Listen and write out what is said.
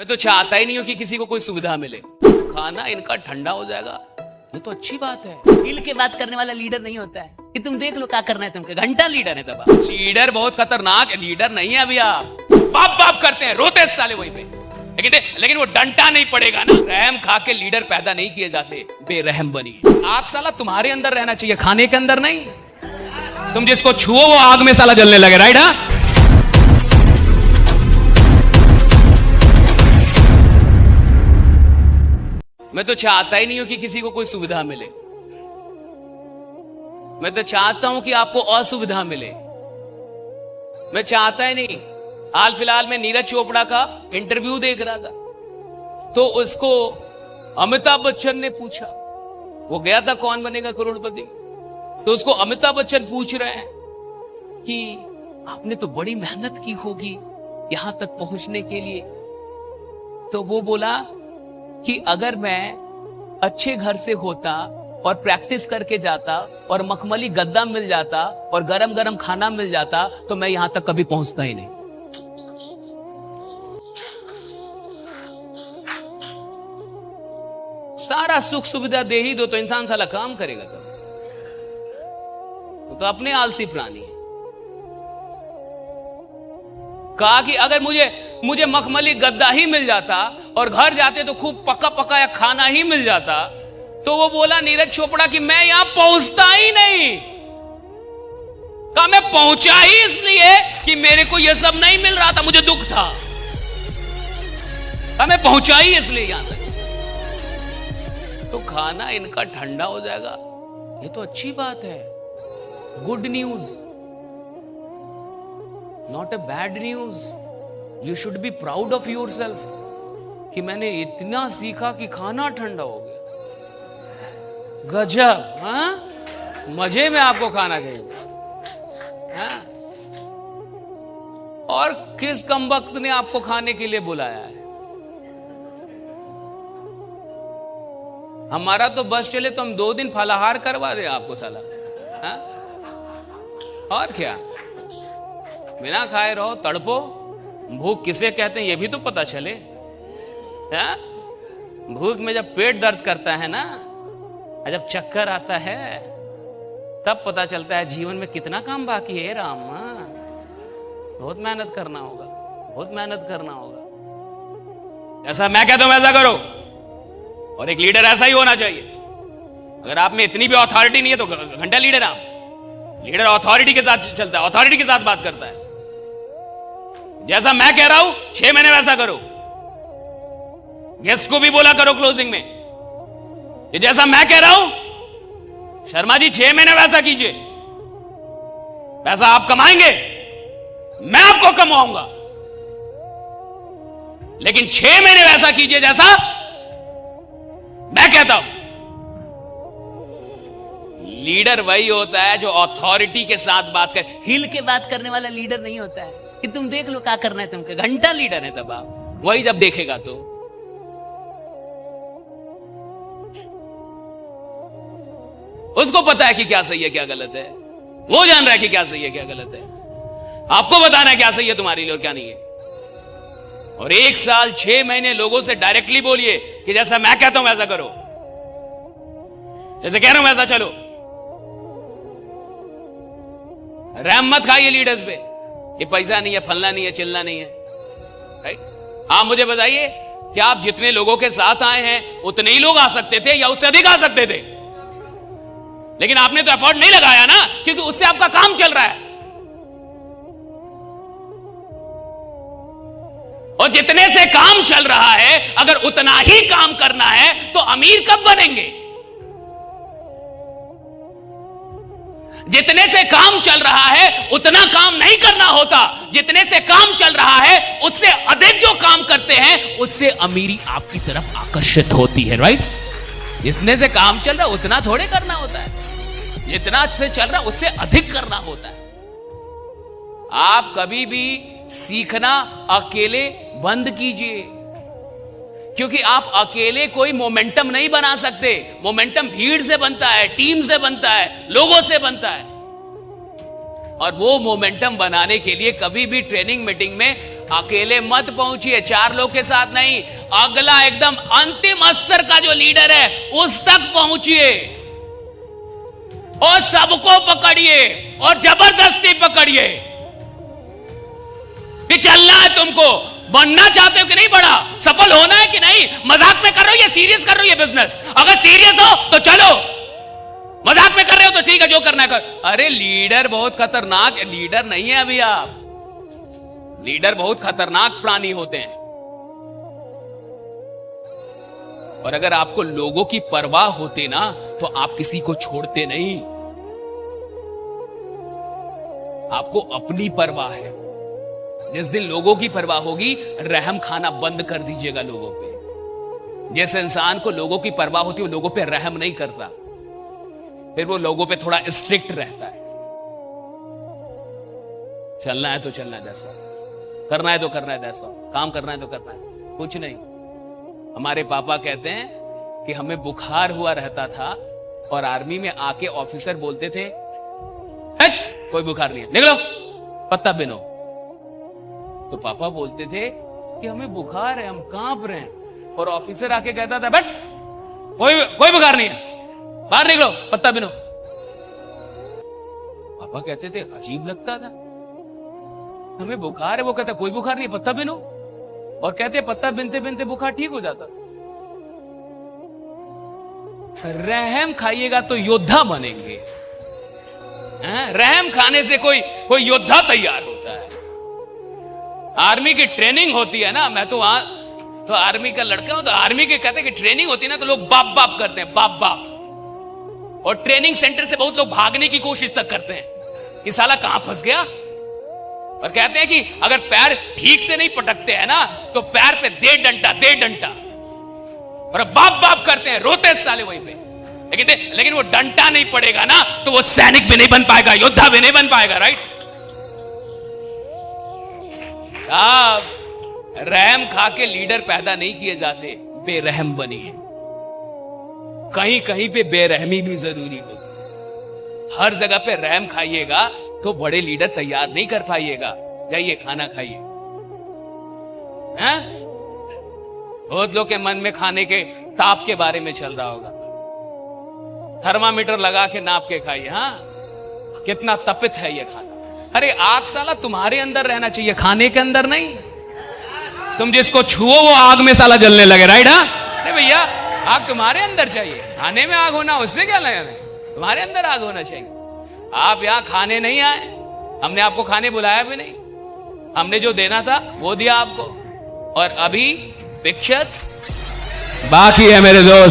मैं तो चाहता ही नहीं हूं कि किसी को कोई सुविधा मिले, खाना इनका ठंडा हो जाएगा, ये तो अच्छी बात है। दिल के बात करने वाला लीडर नहीं होता है कि तुम देख लो क्या करना है तुमके, घंटा लीडर है तब। लीडर बहुत खतरनाक है, लीडर नहीं है अभी आप। बाप बाप करते हैं, रोते साले वहीं पे, लेकिन वो डंटा नहीं पड़ेगा ना। रहम खा के लीडर पैदा नहीं किए जाते, बेरहम बनी। आग साला तुम्हारे अंदर रहना चाहिए, खाने के अंदर नहीं। तुम जिसको छुओ वो आग में साला जलने लगे, राइट? हाँ, मैं तो चाहता ही नहीं हूं कि किसी को कोई सुविधा मिले, मैं तो चाहता हूं कि आपको असुविधा मिले। मैं चाहता ही नहीं। हाल फिलहाल में नीरज चोपड़ा का इंटरव्यू देख रहा था, तो उसको अमिताभ बच्चन ने पूछा, वो गया था कौन बनेगा करोड़पति, तो उसको अमिताभ बच्चन पूछ रहे हैं कि आपने तो बड़ी मेहनत की होगी यहां तक पहुंचने के लिए। तो वो बोला कि अगर मैं अच्छे घर से होता और प्रैक्टिस करके जाता और मखमली गद्दा मिल जाता और गरम गरम खाना मिल जाता तो मैं यहां तक कभी पहुंचता ही नहीं। सारा सुख सुविधा दे ही दो तो इंसान साला काम करेगा कब? तो अपने आलसी प्राणी है। कहा कि अगर मुझे मखमली गद्दा ही मिल जाता और घर जाते तो खूब पका पकाया खाना ही मिल जाता, तो वो बोला नीरज चोपड़ा कि मैं यहां पहुंचता ही नहीं। कहा मैं पहुंचा ही इसलिए कि मेरे को यह सब नहीं मिल रहा था, मुझे दुख था। कहा मैं पहुंचा ही इसलिए यहां तक। तो खाना इनका ठंडा हो जाएगा, ये तो अच्छी बात है। Good news, not a bad news. You should be proud of your self कि मैंने इतना सीखा कि खाना ठंडा हो गया। गजब, हाँ? मजे में आपको खाना चाहिए, हाँ? और किस कमबख्त ने आपको खाने के लिए बुलाया है? हमारा तो बस चले तो हम 2 दिन फलाहार करवा दे आपको साला, हाँ? और क्या, बिना खाए रहो, तड़पो। भूख किसे कहते हैं ये भी तो पता चले, हाँ? भूख में जब पेट दर्द करता है ना, जब चक्कर आता है, तब पता चलता है जीवन में कितना काम बाकी है। राम, बहुत मेहनत करना होगा, बहुत मेहनत करना होगा। ऐसा मैं कहता हूं वैसा करो, और एक लीडर ऐसा ही होना चाहिए। अगर आप में इतनी भी अथॉरिटी नहीं है तो घंटा लीडर आप। लीडर अथॉरिटी के साथ चलता है, अथॉरिटी के साथ बात करता है। जैसा मैं कह रहा हूं 6 महीने वैसा करो। गेस्ट को भी बोला करो क्लोजिंग में, ये जैसा मैं कह रहा हूं शर्मा जी 6 महीने वैसा कीजिए। पैसा आप कमाएंगे, मैं आपको कमाऊंगा, लेकिन 6 महीने वैसा कीजिए जैसा मैं कहता हूं। लीडर वही होता है जो अथॉरिटी के साथ बात कर। हिल के बात करने वाला लीडर नहीं होता है कि तुम देख लो क्या करना है तुमके, घंटा लीडर है तब आप। वही जब देखेगा तो उसको पता है कि क्या सही है क्या गलत है, वो जान रहा है कि क्या सही है क्या गलत है। आपको बताना है क्या सही है तुम्हारे लिए और क्या नहीं है। और 1 साल 6 महीने लोगों से डायरेक्टली बोलिए कि जैसा मैं कहता हूं वैसा करो, जैसे कह रहा हूं वैसा चलो। रहम मत खाइए लीडर्स पे, ये पैसा नहीं है, फलना नहीं है, चिल्ला नहीं है, राइट? आप मुझे बताइए कि आप जितने लोगों के साथ आए हैं उतने ही लोग आ सकते थे या उससे अधिक आ सकते थे, लेकिन आपने तो एफर्ट नहीं लगाया ना, क्योंकि उससे आपका काम चल रहा है। और जितने से काम चल रहा है, अगर उतना ही काम करना है तो अमीर कब बनेंगे? जितने से काम चल रहा है उतना काम नहीं करना होता, जितने से काम चल रहा है उससे अधिक जो काम करते हैं उससे अमीरी आपकी तरफ आकर्षित होती है, राइट? जितने से काम चल रहा है उतना थोड़े करना होता है, जितना से चल रहा है उससे अधिक करना होता है। आप कभी भी सीखना अकेले बंद कीजिए, क्योंकि आप अकेले कोई मोमेंटम नहीं बना सकते। मोमेंटम भीड़ से बनता है, टीम से बनता है, लोगों से बनता है। और वो मोमेंटम बनाने के लिए कभी भी ट्रेनिंग मीटिंग में अकेले मत पहुंचिए, 4 लोग के साथ नहीं। अगला एकदम अंतिम स्तर का जो लीडर है उस तक पहुंचिए और सबको पकड़िए और जबरदस्ती पकड़िए कि चलना है तुमको। बनना चाहते हो कि नहीं, बड़ा सफल होना है कि नहीं, मजाक में कर रहे हो या सीरियस कर रहे हो ये बिजनेस? अगर सीरियस हो तो चलो, मजाक में कर रहे हो तो ठीक है, जो करना है कर। अरे लीडर बहुत खतरनाक, लीडर नहीं है अभी आप, लीडर बहुत खतरनाक प्राणी होते हैं। और अगर आपको लोगों की परवाह होती ना तो आप किसी को छोड़ते नहीं। आपको अपनी परवाह है। जिस दिन लोगों की परवाह होगी, रहम खाना बंद कर दीजिएगा लोगों पे। जिस इंसान को लोगों की परवाह होती है वो लोगों पे रहम नहीं करता, फिर वो लोगों पे थोड़ा स्ट्रिक्ट रहता है। चलना है तो चलना है दैट्स ऑल, करना है तो करना है दैट्स ऑल, काम करना है तो करना है, कुछ नहीं। हमारे पापा कहते हैं कि हमें बुखार हुआ रहता था और आर्मी में आके ऑफिसर बोलते थे, कोई बुखार नहीं है, निकलो पत्ता बिनो। तो पापा बोलते थे कि हमें बुखार है, हम कांप रहे हैं, और ऑफिसर आके कहता था बट कोई बुखार नहीं है, बाहर निकलो पत्ता बिनो। पापा कहते थे अजीब लगता था, हमें बुखार है, वो कहता कोई बुखार नहीं, पत्ता बिनो, और कहते पत्ता बिनते बिनते बुखार ठीक हो जाता। रहम खाइएगा तो योद्धा बनेंगे। रहम खाने से कोई योद्धा तैयार होता है। आर्मी की ट्रेनिंग होती है ना, मैं तो आर्मी का लड़का हूं, तो आर्मी के कहते हैं कि ट्रेनिंग होती है ना तो लोग बाप बाप करते हैं, बाप बाप। और ट्रेनिंग सेंटर से बहुत लोग भागने की कोशिश तक करते हैं कि साला कहां फंस गया। और कहते हैं कि अगर पैर ठीक से नहीं पटकते हैं ना तो पैर पे दे डंटा, और बाप बाप करते हैं, रोते साले वहीं पे। लेकिन वो डंटा नहीं पड़ेगा ना तो वो सैनिक भी नहीं बन पाएगा, योद्धा भी नहीं बन पाएगा, राइट? साहब, रहम खा के लीडर पैदा नहीं किए जाते, बेरहम बनिए। कहीं कहीं पे बेरहमी भी जरूरी होगी। हर जगह पे रहम खाइएगा तो बड़े लीडर तैयार नहीं कर पाइएगा। जाइए खाना खाइए। बहुत लोग के मन में खाने के ताप के बारे में चल रहा होगा, थर्मामीटर लगा के नाप के खाइए। हाँ, कितना तपित है ये खाना। अरे आग साला तुम्हारे अंदर रहना चाहिए, खाने के अंदर नहीं। तुम जिसको छुओ वो आग में साला जलने लगे, राइट? हाँ, अरे भैया आग तुम्हारे अंदर चाहिए, खाने में आग होना उससे क्या लेना है, तुम्हारे अंदर आग होना चाहिए। आप यहां खाने नहीं आए, हमने आपको खाने बुलाया भी नहीं, हमने जो देना था वो दिया आपको, और अभी पिक्चर बाकी है मेरे दोस्त।